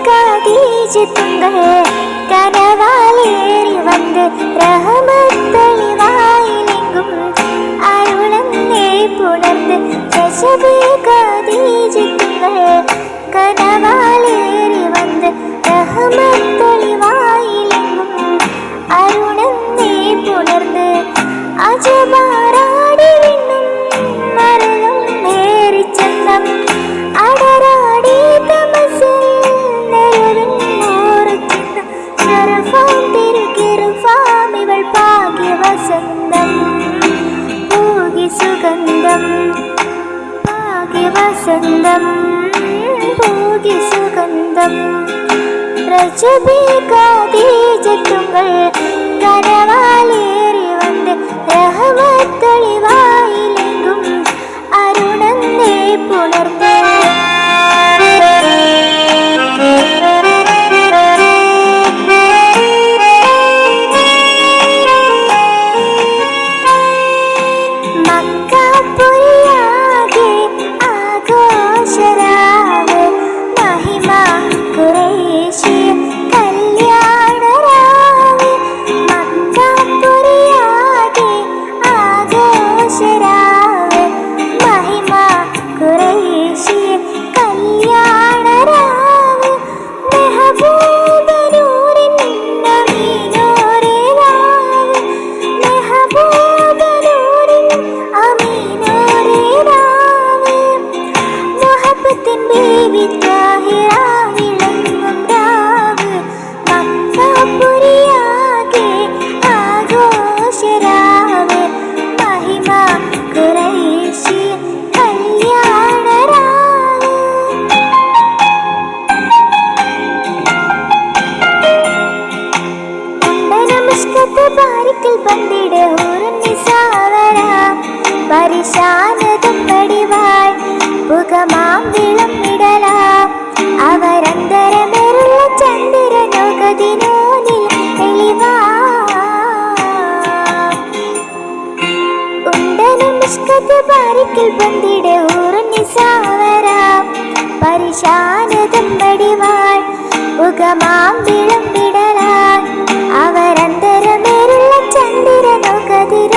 ഖദീജത്തുങ്കൾ കനവാലേറി വന്ന് റഹ്മത്തെളിവായിലെങ്കും അരുളന്നേ പുണർന്ന് ഖദീജത്തുങ്കൾ കനവാലേറി വന്ന് റഹ്മത്തെളിവായിലെങ്കും അരുളന്നേ പുണർന്ന് അജമാറാടി വിണ്ണും മരളും നേരിച്ചെന്നം അടരാടി തമസിൽ നെരുവിൻ ഓർച്ചിന്ന ശരഫാം തിരുകിറുഫാം ഇവൾ ഭാഗ്യവസന്തം ഭോഗി സുഗന്ധം ഭാഗ്യവസന്തം ഭോഗി സുഗന്ധം രജബി ഖദീജത്തുങ്കൾ കനവാലേറി വന്ന് റഹ്മത്തെളിവായിലെങ്കും അരുണന്നേ പുണർന്ന് മക്കപുരിയാകെ ആഘോഷരാവ് മഹിമ ഖുറൈശി കല്യാണരാവ് മക്കപുരിയാകെ ആഘോഷരാവ് മഹിമ ഖുറൈശി കല്യാണരാവ് മെഹബൂബനൂരിൻ അമീനോരേ രാവ് മെഹബൂബനൂരിൻ അമീനോരേ രാവ് മുഹബ്ബത്തിൻ ബീവി താഹിറ വിളങ്ങും രാവ് മക്കപുരിയാകെ ആഘോഷരാവ് മഹിമ ഖുറൈശി കല്യാണരാവ് നമസ്കത്ത് ബാരിക്കൽ ബന്ദിടെ ഹൂറുന്നിസാവര പരിശാനതും പടിവാൾ പുകമാം വിളമിടല അവരന്തരമേറുള്ള ചന്ദ്രനോകതിനോനിൽ തെളിവാ നമസ്കത്ത് ബാരിക്കൽ ബന്ദിടെ ഹൂറുന്നിസാവര പരിശാനതും പടിവാൾ പുകമാം വിളമിടല അവരന്തരമേറുള്ള ചന്ദ്രനോകതിര